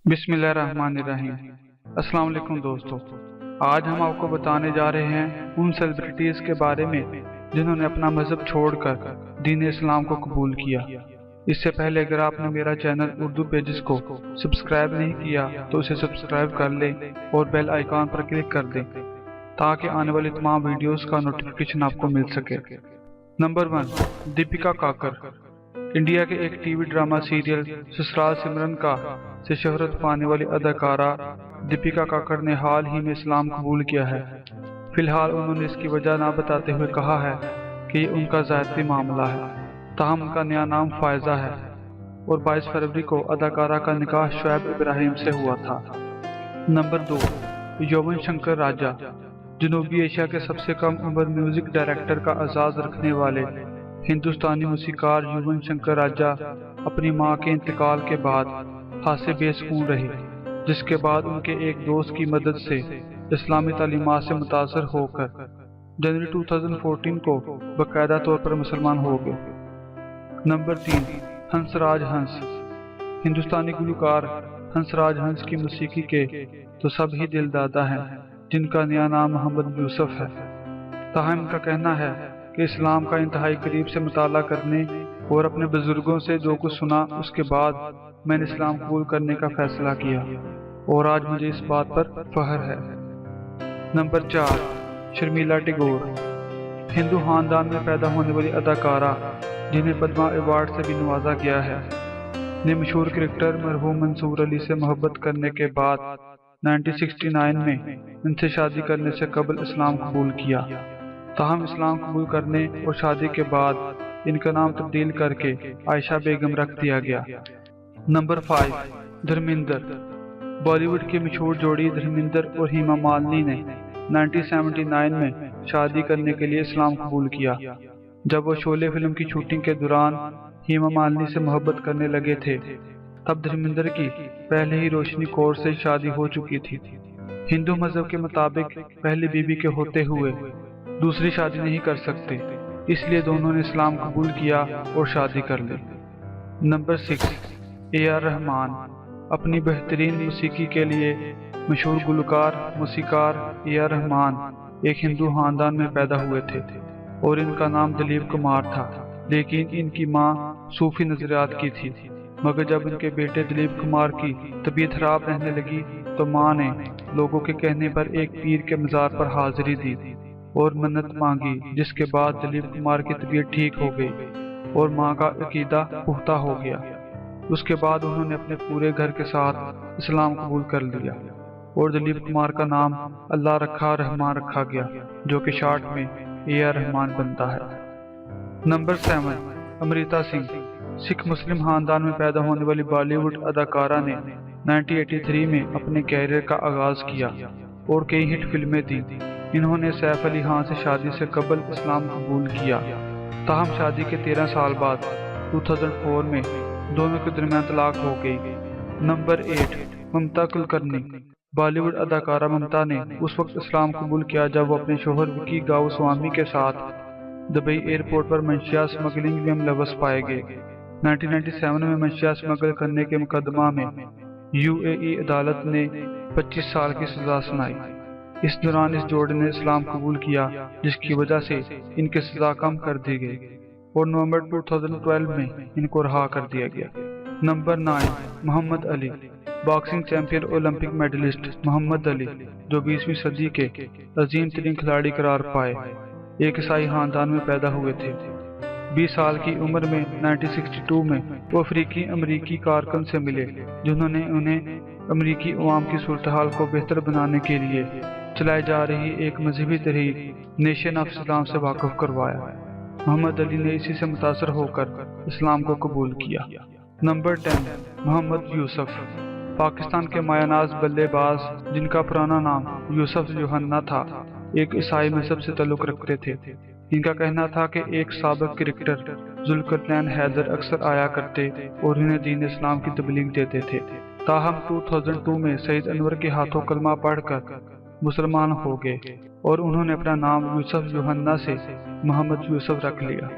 बिस्मिल्लाहिर्रहमानिर्रहीम। अस्सलाम वालेकुम दोस्तों, आज हम आपको बताने जा रहे हैं उन सेलिब्रिटीज़ के बारे में जिन्होंने अपना मज़हब छोड़कर दीन इस्लाम को कबूल किया। इससे पहले अगर आपने मेरा चैनल उर्दू पेजेस को सब्सक्राइब नहीं किया तो उसे सब्सक्राइब कर लें और बेल आइकॉन पर क्लिक कर दें ताकि आने वाली तमाम वीडियोस का नोटिफिकेशन आपको मिल सके। नंबर 1, दीपिका काकर। इंडिया के एक टीवी ड्रामा सीरियल ससुराल सिमरन का से शोहरत पाने वाली अदाकारा दीपिका काकर ने हाल ही में इस्लाम कबूल किया है। फिलहाल उन्होंने इसकी वजह ना बताते हुए कहा है कि ये उनका ज़ाती मामला है। ताहम उनका नया नाम फायजा है और 22 फरवरी को अदाकारा का निकाह शुएब इब्राहिम से हुआ था। नंबर 2, युवन शंकर राजा। जनूबी एशिया के सबसे कम उम्र म्यूजिक डायरेक्टर का एजाज़ रखने वाले हिंदुस्तानी मूसीकार युवन शंकर राजा अपनी मां के इंतकाल के बाद हादसे बेसुकून रहे, जिसके बाद उनके एक दोस्त की मदद से इस्लामी तालीमात से मुतासर होकर जनवरी 2014 को बाकायदा तौर पर मुसलमान हो गए। नंबर 3, हंसराज हंस। हिंदुस्तानी गुलकार हंसराज हंस की मौसीकी के तो सब ही दिलदादा हैं, जिनका नया नाम मोहम्मद यूसुफ है। ताहम इनका कहना है कि इस्लाम का इंतहाई करीब से मुताला करने और अपने बुजुर्गों से जो कुछ सुना उसके बाद मैंने इस्लाम कबूल करने का फैसला किया और आज मुझे इस बात पर फख्र है। नंबर 4, शर्मिला टैगोर। हिंदू खानदान में पैदा होने वाली अदाकारा जिन्हें पद्मा अवार्ड से भी नवाजा गया है, ने मशहूर क्रिकेटर मरहूम मंसूर अली से मोहब्बत करने के बाद 1969 में इनसे शादी करने से कबल इस्लाम कबूल किया। ताहम इस्लाम कबूल करने और शादी के बाद इनका नाम तब्दील करके आयशा बेगम रख दिया गया। नंबर 5, धर्मेंद्र। बॉलीवुड की मशहूर जोड़ी धर्मेंद्र और हेमा मालिनी ने 1979 में शादी करने के लिए इस्लाम कबूल किया। जब वो शोले फिल्म की शूटिंग के दौरान हेमा मालिनी से मोहब्बत करने लगे थे, तब धर्मेंद्र की पहले ही रोशनी कौर से शादी हो चुकी थी। हिंदू मजहब के मुताबिक पहली बीवी के होते हुए दूसरी शादी नहीं कर सकते, इसलिए दोनों ने इस्लाम कबूल किया और शादी कर ली। Number 6, AR Rahman. अपनी बेहतरीन मौसीकी के लिए मशहूर गुलकार मौसीकार AR रहमान एक हिंदू खानदान में पैदा हुए थे और इनका नाम दिलीप कुमार था, लेकिन इनकी मां सूफी नजरियात की थी। मगर जब इनके बेटे दिलीप कुमार की तबीयत खराब रहने लगी तो मां ने लोगों के कहने पर एक पीर के मज़ार पर हाजिरी दी और मन्नत मांगी, जिसके बाद दिलीप कुमार की तबीयत ठीक हो गई और मां का अकीदा पुख्ता हो गया। उसके बाद उन्होंने अपने पूरे घर के साथ इस्लाम कबूल कर लिया और दिलीप कुमार का नाम अल्लाह रखा रहमान रखा गया, जो कि शॉर्ट में AR रहमान बनता है। नंबर 7, अमृता सिंह। सिख मुस्लिम खानदान में पैदा होने वाली बॉलीवुड अदाकारा ने 1983 में अपने कैरियर का आगाज किया और कई हिट फिल्में दी। इन्होंने सैफ अली खान से शादी से कबल इस्लाम कबूल किया। ताहम शादी के 13 साल बाद 2004 में दोनों के दरमियान तलाक हो गई। नंबर 8, ममता कुलकर्णी। बॉलीवुड अदाकारा ममता ने उस वक्त इस्लाम कबूल किया जब वो अपने शोहर विकी गाओस्वामी के साथ दुबई एयरपोर्ट पर मंशिया स्मगलिंग में मुलव्वस पाए गए। 1997 में मंशिया स्मगल करने के मुकदमा में UAE अदालत ने 25 साल की सजा सुनाई। इस दौरान इस जोड़े ने इस्लाम कबूल किया, जिसकी वजह से इनकी सजा कम कर दी गई और नवंबर 2012 में इनको रहा कर दिया गया। Number 9, Muhammad Ali. Boxing champion Olympic medalist Muhammad Ali, जो 20वीं सदी के अजीम तरीन खिलाड़ी करार पाए, एक ईसाई खानदान में पैदा हुए थे। 20 साल की उम्र में 1962 में वो अफ्रीकी अमरीकी कारकुन से मिले, जिन्होंने उन्हें अमरीकी अवाम की सूरत हाल को बेहतर बनाने के लिए चलाई जा रही एक मजहबी तहरीक नेशन ऑफ इस्लाम से वाकिफ करवाया। मोहम्मद अली ने इसी से मुतासर होकर इस्लाम को कबूल किया। नंबर 10, मोहम्मद यूसुफ। पाकिस्तान के मायानाज बल्लेबाज, जिनका पुराना नाम यूसुफ यूहन्ना था, एक ईसाई मजहब से ताल्लुक रखते थे। इनका कहना था कि एक साबिक क्रिकेटर जुल्करनैन हैदर अक्सर आया करते और इन्हें दीन इस्लाम की तबलीग देते थे। ताहम 2002 में सईद अनवर के हाथों कलमा पढ़कर मुसलमान हो गए और उन्होंने अपना नाम यूसुफ यूहन्ना से मोहम्मद यूसुफ रख लिया।